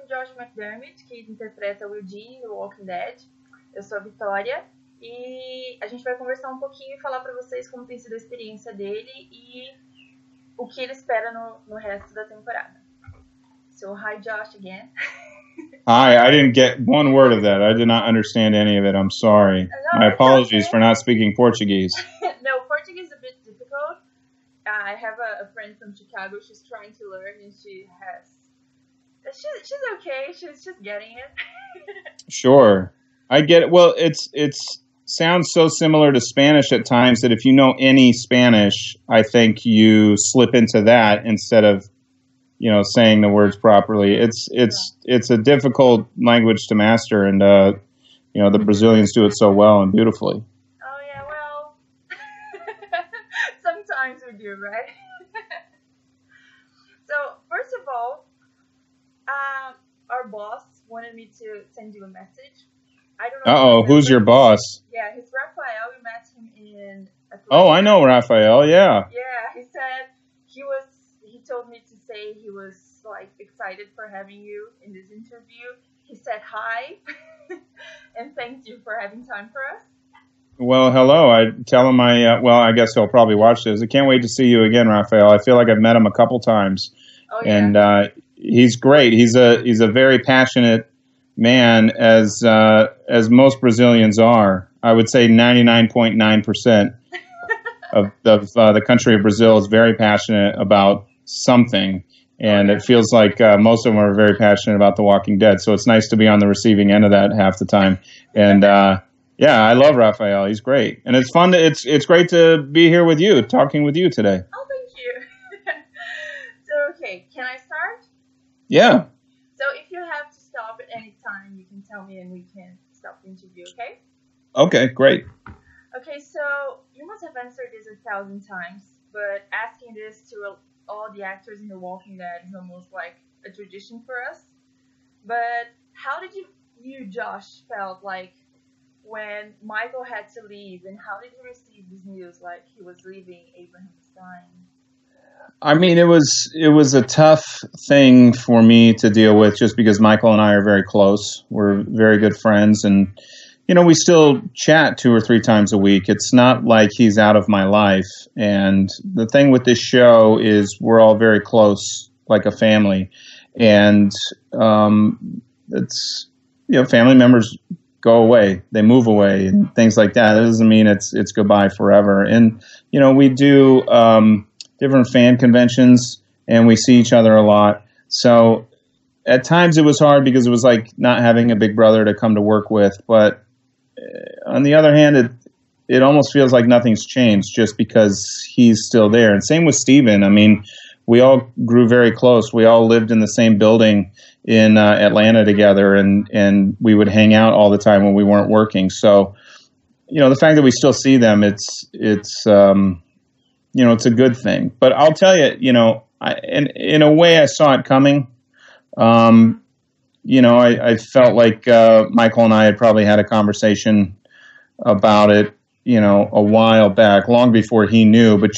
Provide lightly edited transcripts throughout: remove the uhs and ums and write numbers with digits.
Josh McDermitt, que interpreta o Eugene no Walking Dead. Eu sou a Vitória e a gente vai conversar um pouquinho e falar para vocês como tem sido a experiência dele e o que ele espera no resto da temporada. So, hi Josh again. Hi, I didn't get one word of that. I did not understand any of it. I'm sorry. No, My apologies okay. for not speaking Portuguese. No, Portuguese is a bit difficult. I have a friend from Chicago. She's trying to learn, and she's okay. She's just getting it. Sure, I get it. Well, it's sounds so similar to Spanish at times that if you know any Spanish, I think you slip into that instead of saying the words properly. It's a difficult language to master, and the Brazilians do it so well and beautifully. Oh yeah, well, sometimes we do, right? So first of all, our boss wanted me to send you a message. I don't know. Uh-oh, who's your boss? Yeah, he's Rafael. We met him in Atlanta. Oh, I know Rafael. Yeah. Yeah, he said he told me to say he was like excited for having you in this interview. He said hi and thank you for having time for us. Well, hello. I tell him I guess he'll probably watch this. I can't wait to see you again, Rafael. I feel like I've met him a couple times. Oh, yeah. And he's great. He's a very passionate man, as most Brazilians are. I would say 99.9% of the country of Brazil is very passionate about something, and it feels like most of them are very passionate about The Walking Dead. So it's nice to be on the receiving end of that half the time. And yeah, I love Rafael. He's great, and it's fun. It's great to be here with you, talking with you today. Oh, thank you. So okay, can I start? Yeah. So if you have to stop at any time, you can tell me, and we can stop the interview. Okay? Okay, great. Okay, so you must have answered this 1,000 times, but asking this to all the actors in The Walking Dead is almost like a tradition for us. But how did you Josh, felt like when Michael had to leave, and how did you receive this news, like he was leaving, Abraham was dying? I mean, it was a tough thing for me to deal with, just because Michael and I are very close. We're very good friends, and we still chat 2 or 3 times a week. It's not like he's out of my life. And the thing with this show is we're all very close, like a family. And it's family members go away, they move away, and things like that. It doesn't mean it's goodbye forever. And we do different fan conventions, and we see each other a lot. So at times it was hard because it was like not having a big brother to come to work with. But on the other hand, it almost feels like nothing's changed just because he's still there. And same with Steven. I mean, we all grew very close. We all lived in the same building in Atlanta together, and we would hang out all the time when we weren't working. So, the fact that we still see them, it's a good thing. But I'll tell you, in a way, I saw it coming. I felt like Michael and I had probably had a conversation about it, a while back, long before he knew. But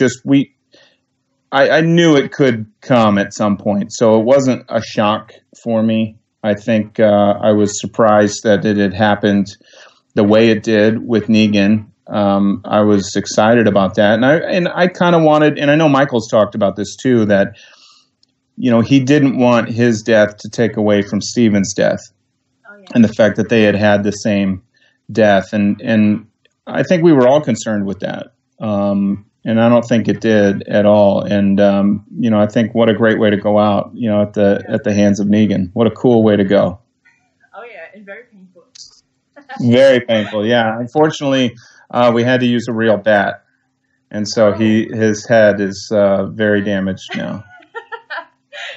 I knew it could come at some point, so it wasn't a shock for me. I think I was surprised that it had happened the way it did with Negan. I was excited about that, and I kind of wanted, and I know Michael's talked about this too, that he didn't want his death to take away from Steven's death. Oh, yeah. And the fact that they had the same death, and I think we were all concerned with that. And I don't think it did at all. And I think what a great way to go out, at the hands of Negan. What a cool way to go. Oh yeah, and very painful. Very painful, yeah. Unfortunately, we had to use a real bat, and so his head is very damaged now.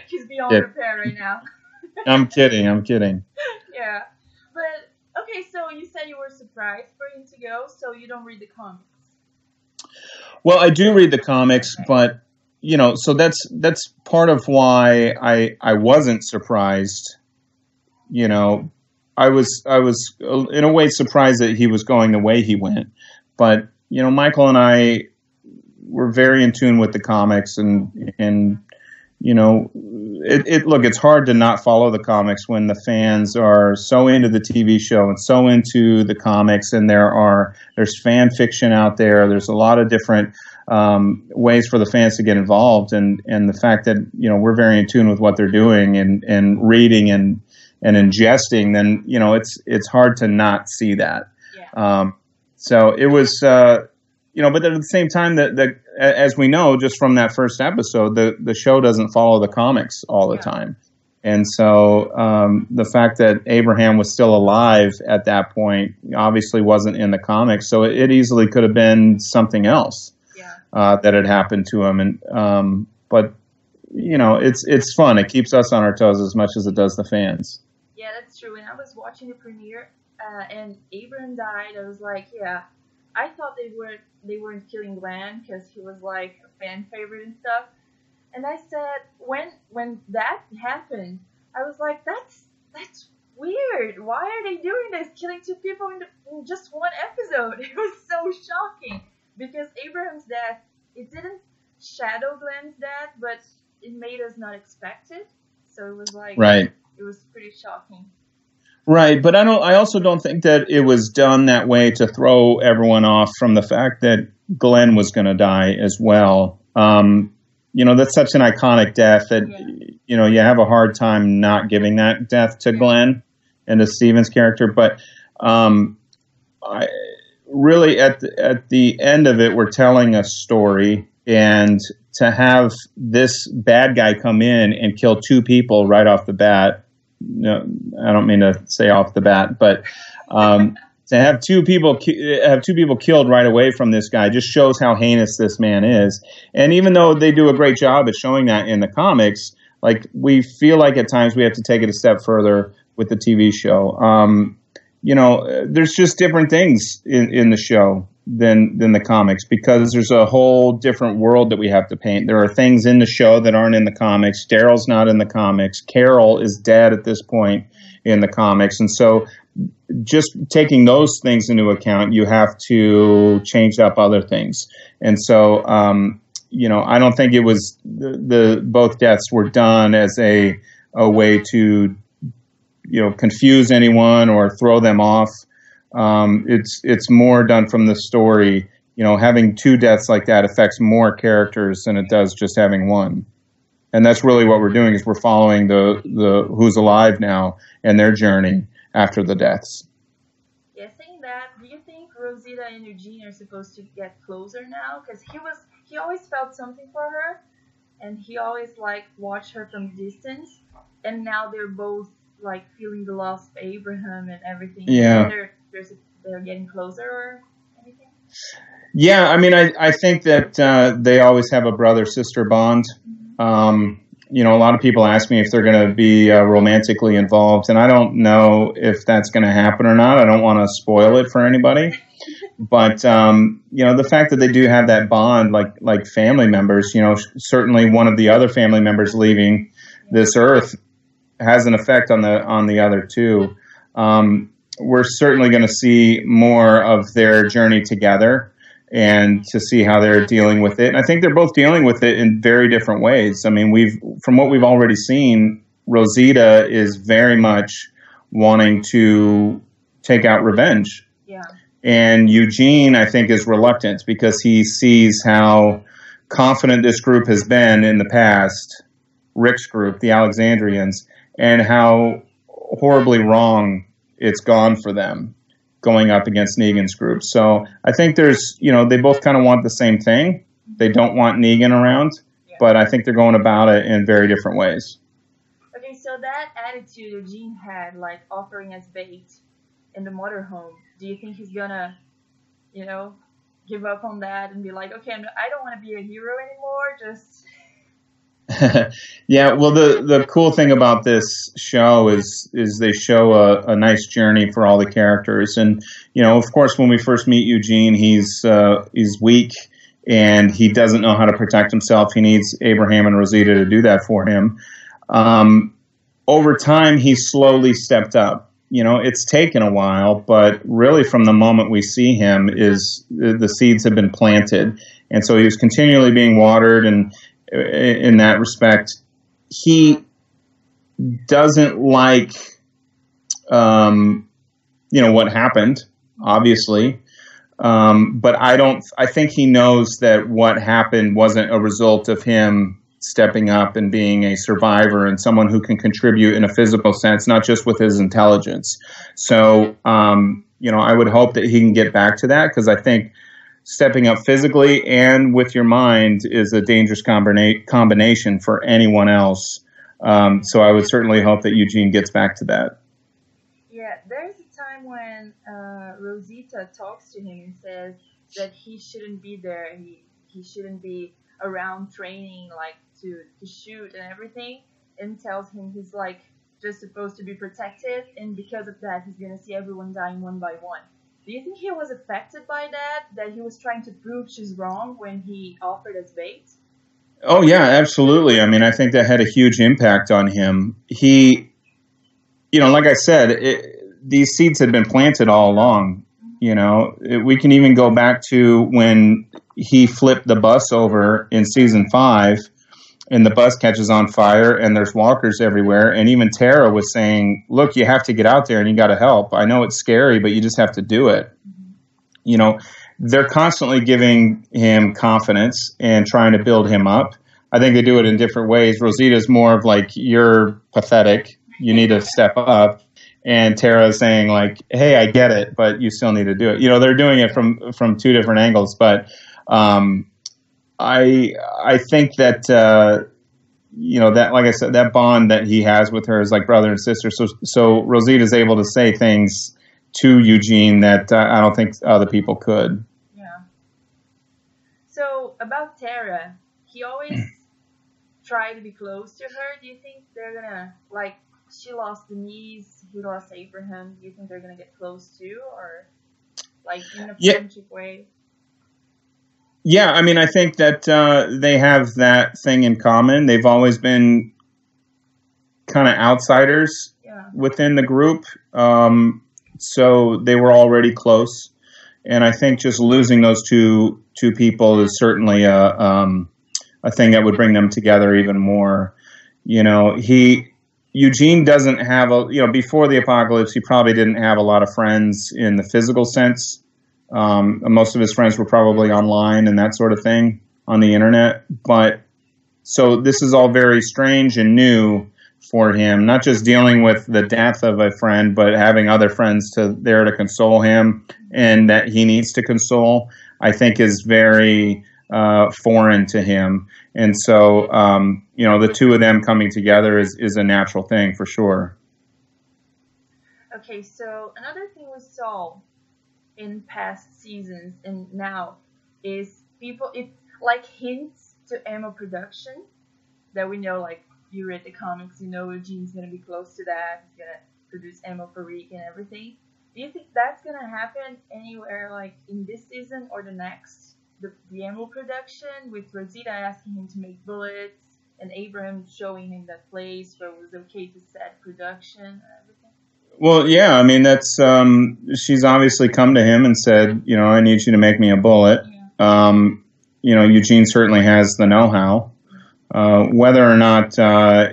He's beyond repair right now. I'm kidding. Yeah, but okay. So you said you were surprised for him to go. So you don't read the comics. Well, I do read the comics, but so that's part of why I wasn't surprised. I was in a way surprised that he was going the way he went, but Michael and I were very in tune with the comics, and look, it's hard to not follow the comics when the fans are so into the TV show and so into the comics, and there's fan fiction out there. There's a lot of different ways for the fans to get involved, and the fact that we're very in tune with what they're doing and reading and ingesting, then it's hard to not see that. Yeah. So it was but at the same time, that as we know just from that first episode, the show doesn't follow the comics all the time. And so the fact that Abraham was still alive at that point obviously wasn't in the comics, so it easily could have been something else that had happened to him. And but it's fun. It keeps us on our toes as much as it does the fans. Yeah, that's true. When I was watching the premiere and Abraham died, I was like, I thought they weren't killing Glenn because he was like a fan favorite and stuff. And I said, when that happened, I was like, that's weird. Why are they doing this? Killing two people in just one episode. It was so shocking because Abraham's death, it didn't shadow Glenn's death, but it made us not expect it. So it was like, it was pretty shocking. Right, but I also don't think that it was done that way to throw everyone off from the fact that Glenn was going to die as well. That's such an iconic death that you have a hard time not giving that death to Glenn and to Steven's character. But really, at the end of it, we're telling a story, and to have this bad guy come in and kill two people right off the bat. No, I don't mean to say off the bat, but to have two people killed right away from this guy just shows how heinous this man is. And even though they do a great job at showing that in the comics, like we feel like at times we have to take it a step further with the TV show. There's just different things in the show than the comics because there's a whole different world that we have to paint. There are things in the show that aren't in the comics. Daryl's not in the comics. Carol is dead at this point in the comics. And so just taking those things into account, you have to change up other things. And so, I don't think it was both deaths were done as a way to, confuse anyone or throw them off. It's more done from the story. Having two deaths like that affects more characters than it does just having one. And that's really what we're doing is we're following the who's alive now and their journey after the deaths. Yeah, saying that, do you think Rosita and Eugene are supposed to get closer now? Because he always felt something for her, and he always watched her from distance, and now they're both feeling the loss of Abraham and everything. Yeah. They're getting closer or anything? Yeah, I mean, I think that they always have a brother-sister bond. A lot of people ask me if they're going to be romantically involved, and I don't know if that's going to happen or not. I don't want to spoil it for anybody. But, the fact that they do have that bond like family members, certainly one of the other family members leaving this earth has an effect on the other two. We're certainly going to see more of their journey together and to see how they're dealing with it. And I think they're both dealing with it in very different ways. I mean, from what we've already seen, Rosita is very much wanting to take out revenge. Yeah. And Eugene, I think, is reluctant because he sees how confident this group has been in the past, Rick's group, the Alexandrians, and how horribly wrong it's gone for them going up against Negan's group. So I think there's, they both kind of want the same thing. They don't want Negan around, but I think they're going about it in very different ways. Okay, so that attitude Eugene had, offering as bait in the motorhome, do you think he's gonna, give up on that and be like, okay, I don't want to be a hero anymore, just... Yeah, well, the cool thing about this show is they show a nice journey for all the characters, and of course, when we first meet Eugene, he's weak and he doesn't know how to protect himself. He needs Abraham and Rosita to do that for him. Over time, he's slowly stepped up. It's taken a while, but really, from the moment we see him, is the seeds have been planted, and so he was continually being watered and. In that respect, he doesn't like, what happened, obviously. But I think he knows that what happened wasn't a result of him stepping up and being a survivor and someone who can contribute in a physical sense, not just with his intelligence. So, I would hope that he can get back to that, because I think stepping up physically and with your mind is a dangerous combination for anyone else. So I would certainly hope that Eugene gets back to that. Yeah, there's a time when Rosita talks to him and says that he shouldn't be there. He shouldn't be around training, like to shoot and everything, and tells him he's like just supposed to be protected, and because of that he's gonna see everyone dying one by one. Do you think he was affected by that he was trying to prove she's wrong when he offered as bait? Oh yeah, absolutely. I mean, I think that had a huge impact on him. He, like I said, these seeds had been planted all along. We can even go back to when he flipped the bus over in season 5, and the bus catches on fire and there's walkers everywhere. And even Tara was saying, look, you have to get out there and you got to help. I know it's scary, but you just have to do it. They're constantly giving him confidence and trying to build him up. I think they do it in different ways. Rosita's more of like, you're pathetic. You need to step up. And Tara saying like, hey, I get it, but you still need to do it. They're doing it from two different angles. But I think that, that, like I said, that bond that he has with her is like brother and sister. So Rosita's able to say things to Eugene that I don't think other people could. Yeah. So about Tara, he always tried to be close to her. Do you think they're gonna, like, she lost Denise, he lost Abraham, do you think they're gonna get close too, or like in a friendship way? Yeah, I mean, I think that they have that thing in common. They've always been kind of outsiders within the group. So they were already close. And I think just losing those two people is certainly a thing that would bring them together even more. Eugene doesn't have before the apocalypse, he probably didn't have a lot of friends in the physical sense. Most of his friends were probably online and that sort of thing on the internet. But so this is all very strange and new for him, not just dealing with the death of a friend, but having other friends there to console him and that he needs to console, I think is very foreign to him. And so, the two of them coming together is a natural thing for sure. Okay, so another thing we saw in past seasons and now is it's like hints to ammo production that we know, like you read the comics, Eugene's gonna be close to that, he's gonna produce ammo for Rick and everything. Do you think that's gonna happen anywhere, like in this season or the next? The ammo production with Rosita asking him to make bullets and Abraham showing him that place where it was okay to set production and everything? Well, yeah, I mean, that's she's obviously come to him and said, I need you to make me a bullet. Yeah. Eugene certainly has the know-how. Whether or not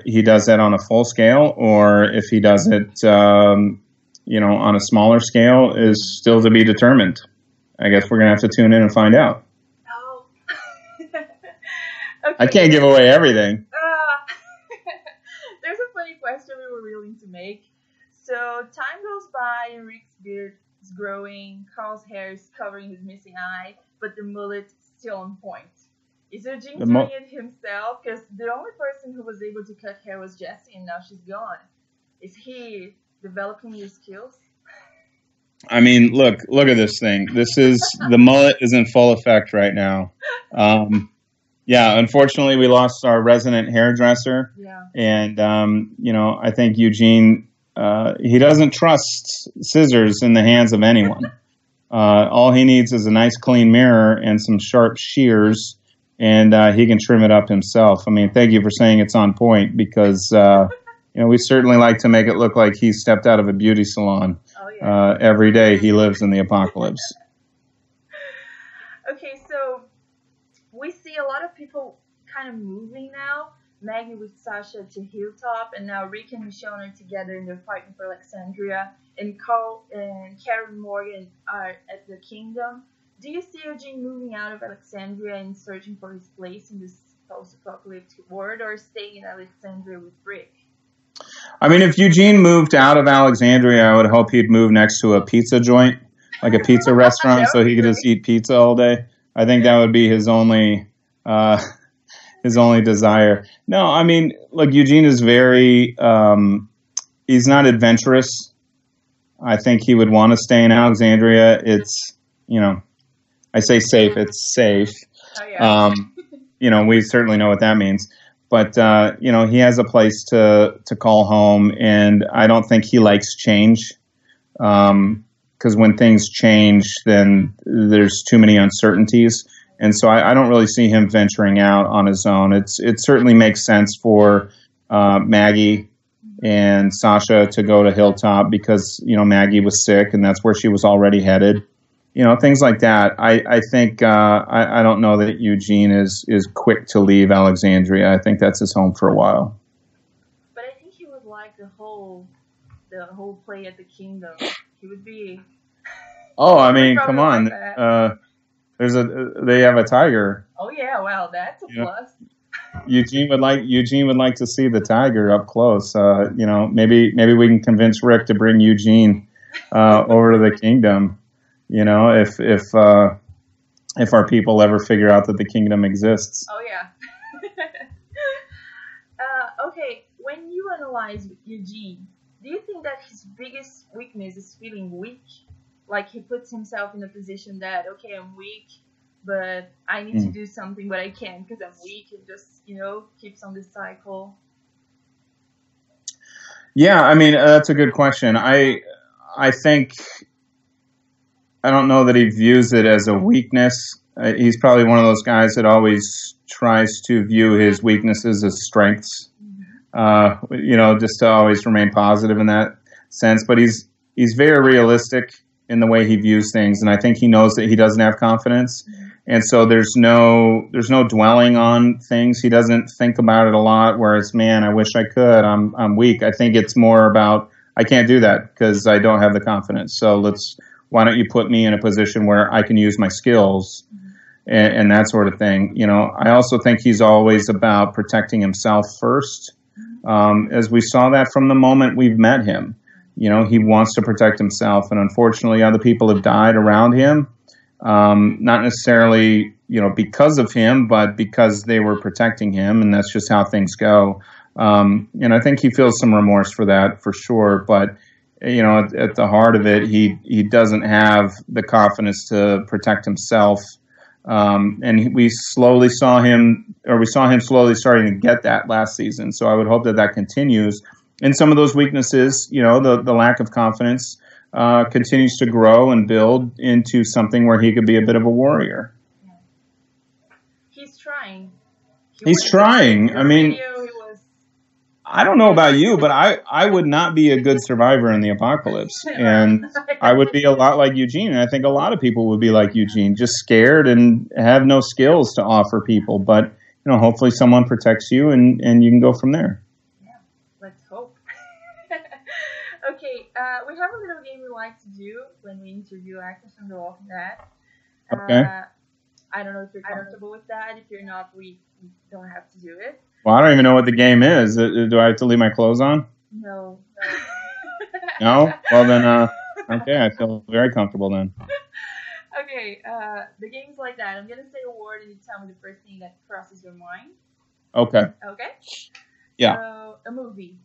he does that on a full scale or if he does it, on a smaller scale is still to be determined. I guess we're going to have to tune in and find out. Oh. Okay. I can't give away everything. There's a funny question we were willing to make. So time goes by and Rick's beard is growing, Carl's hair is covering his missing eye, but the mullet's still on point. Is Eugene doing it himself? Because the only person who was able to cut hair was Jessie, and now she's gone. Is he developing new skills? I mean, look at this thing. The mullet is in full effect right now. Unfortunately, we lost our resident hairdresser. Yeah. And, I think Eugene, he doesn't trust scissors in the hands of anyone. All he needs is a nice clean mirror and some sharp shears, and he can trim it up himself. I mean, thank you for saying it's on point because, we certainly like to make it look like he stepped out of a beauty salon. Every day he lives in the apocalypse. Okay, so we see a lot of people kind of moving now. Maggie with Sasha to Hilltop, and now Rick and Michonne are together and they're fighting for Alexandria, and Carl and Karen Morgan are at the Kingdom. Do you see Eugene moving out of Alexandria and searching for his place in this post-apocalyptic world, or staying in Alexandria with Rick? I mean, if Eugene moved out of Alexandria, I would hope he'd move next to a pizza joint, like a pizza restaurant, so he could just eat pizza all day. I think that would be his only desire. No, I mean, look, Eugene is very, he's not adventurous. I think he would want to stay in Alexandria. It's, you know, I say safe, it's safe. Oh, yeah. You know, we certainly know what that means. But, you know, he has a place to call home, and I don't think he likes change. Because when things change, then there's too many uncertainties. And so I don't really see him venturing out on his own. It certainly makes sense for Maggie and Sasha to go to Hilltop because, you know, Maggie was sick and that's where she was already headed. You know, things like that. I think I don't know that Eugene is quick to leave Alexandria. I think that's his home for a while. But I think he would like the whole play at the Kingdom. He would be. Oh, I mean, come on. Like They have a tiger. Oh yeah, well, that's a plus. Eugene would like to see the tiger up close. You know, maybe we can convince Rick to bring Eugene over to the Kingdom. You know, if our people ever figure out that the Kingdom exists. Oh yeah. Okay, when you analyze Eugene, do you think that his biggest weakness is feeling weak? Like he puts himself in a position that, okay, I'm weak, but I need to do something, but I can't because I'm weak, and just, you know, keeps on this cycle? Yeah, I mean, that's a good question. I think, I don't know that he views it as a weakness. He's probably one of those guys that always tries to view his weaknesses as strengths. You know, just to always remain positive in that sense. But he's very realistic in the way he views things, and I think he knows that he doesn't have confidence, and so there's no dwelling on things. He doesn't think about it a lot. Whereas, man, I wish I could. I'm weak. I think it's more about I can't do that because I don't have the confidence. So why don't you put me in a position where I can use my skills and that sort of thing. You know, I also think he's always about protecting himself first, as we saw that from the moment we've met him. You know, he wants to protect himself, and unfortunately other people have died around him, not necessarily, you know, because of him, but because they were protecting him, and that's just how things go. And I think he feels some remorse for that, for sure, but, you know, at the heart of it, he doesn't have the confidence to protect himself, and we saw him slowly starting to get that last season, so I would hope that continues. And some of those weaknesses, you know, the lack of confidence continues to grow and build into something where he could be a bit of a warrior. Yeah. He's trying. He's trying. I mean, I don't know about you, but I would not be a good survivor in the apocalypse. And I would be a lot like Eugene. And I think a lot of people would be like Eugene, just scared and have no skills to offer people. But, you know, hopefully someone protects you and you can go from there. Let's hope. Okay, we have a little game we like to do when we interview actors from The Walking Dead. Okay. I don't know if you're comfortable with that. If you're not, we don't have to do it. Well, I don't even know what the game is. Do I have to leave my clothes on? No. No? Well, then, okay, I feel very comfortable then. Okay, the game's like that. I'm going to say a word and you tell me the first thing that crosses your mind. Okay. Okay? Yeah. So, a movie.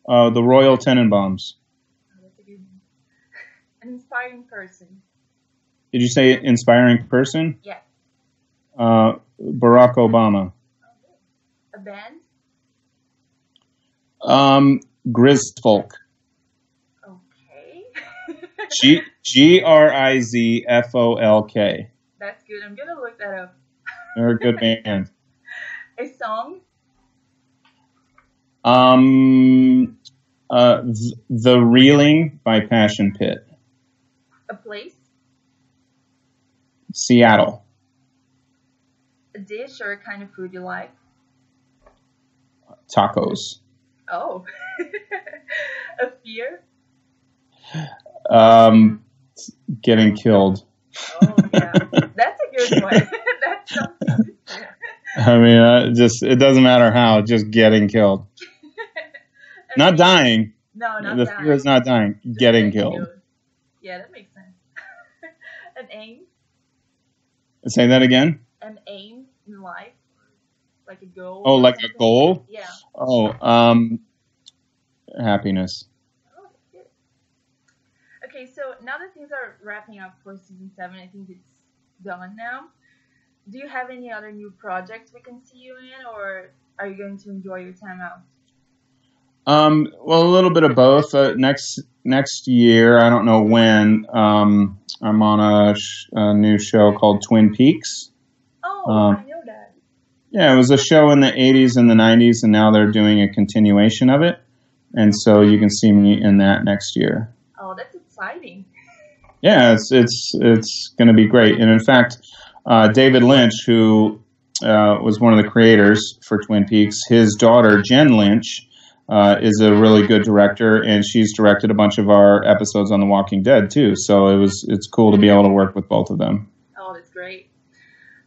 The Royal Tenenbaums. Oh, that's a good one. An inspiring person. Did you say inspiring person? Yeah. Barack Obama. A band? Grizfolk. Okay. Grizfolk. That's good. I'm going to look that up. They're a good band. A song? The Reeling by Passion Pit. A place? Seattle. A dish or a kind of food you like? Tacos. Oh. A fear? Getting killed. Oh, yeah. That's a good one. That's something. I mean, it doesn't matter how, just getting killed. Not dying. No, not the dying. fear is not dying. Just getting killed. Yeah, that makes sense. An aim? Say that again? An aim in life? Like a goal? Oh, like a goal? Yeah. Oh, happiness. Oh, that's good. Okay, so now that things are wrapping up for season 7, I think it's done now. Do you have any other new projects we can see you in, or are you going to enjoy your time out? Well, a little bit of both. Next year, I don't know when. I'm on a new show called Twin Peaks. Oh, I know that. Yeah, it was a show in the 80s and the 90s, and now they're doing a continuation of it. And so you can see me in that next year. Oh, that's exciting. Yeah, it's going to be great. And in fact, David Lynch, who was one of the creators for Twin Peaks, his daughter Jen Lynch is a really good director, and she's directed a bunch of our episodes on The Walking Dead too. So it's cool to be able to work with both of them. Oh, that's great.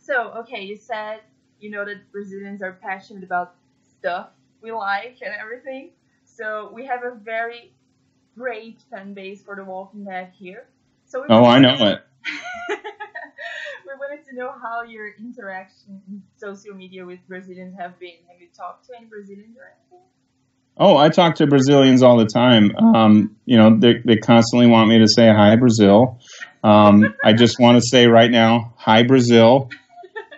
So, okay, you said that Brazilians are passionate about stuff we like and everything. So we have a very great fan base for The Walking Dead here. So I know it. We wanted to know how your interaction in social media with Brazilians have been. Have you talked to any Brazilians or anything? Oh, I talk to Brazilians all the time. They constantly want me to say hi, Brazil. I just want to say right now, hi, Brazil.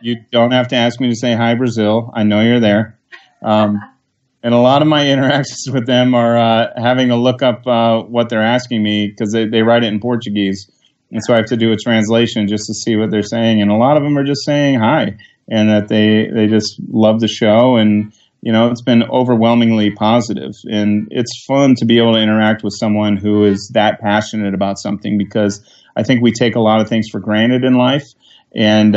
You don't have to ask me to say hi, Brazil. I know you're there. And a lot of my interactions with them are having to look up what they're asking me because they write it in Portuguese. And so I have to do a translation just to see what they're saying. And a lot of them are just saying hi and that they just love the show. And, it's been overwhelmingly positive. And it's fun to be able to interact with someone who is that passionate about something because I think we take a lot of things for granted in life. And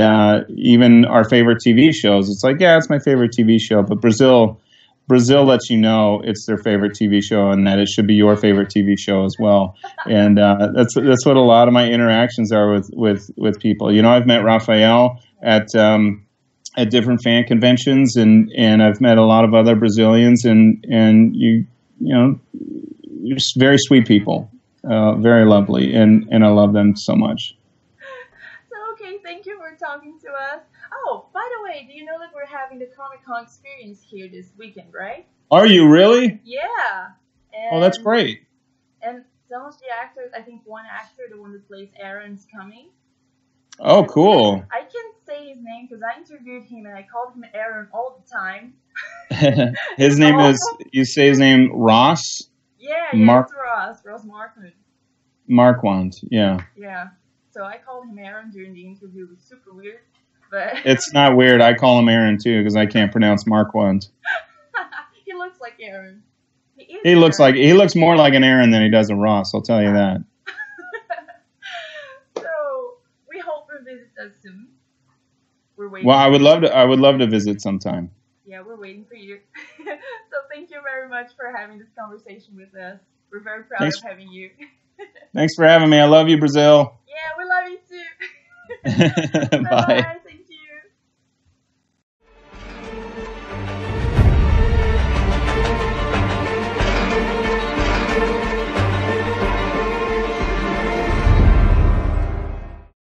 even our favorite TV shows, it's like, yeah, it's my favorite TV show. But Brazil lets you know it's their favorite TV show and that it should be your favorite TV show as well. And that's what a lot of my interactions are with people. I've met Rafael at different fan conventions, and I've met a lot of other Brazilians, and you're just very sweet people, very lovely, and I love them so much. So, okay, thank you for talking to us. Oh, by the way, do you know that we're having the Comic-Con experience here this weekend, right? Are you really? Yeah. Oh, that's great. And some of the actors, I think one actor, the one that plays Aaron's coming. Oh, cool. I can't say his name because I interviewed him and I called him Aaron all the time. His name is, you say his name, Ross? Yeah, it's Ross Marquand. Marquand, yeah. Yeah. So I called him Aaron during the interview. It was super weird. But it's not weird. I call him Aaron too because I can't pronounce Marquand. He looks like Aaron. He looks more like an Aaron than he does a Ross. I'll tell you that. So we hope you visit us soon. We're waiting. Well, I would love to visit sometime. Yeah, we're waiting for you. So thank you very much for having this conversation with us. We're very proud of having you. Thanks for having me. I love you, Brazil. Yeah, we love you too. Bye.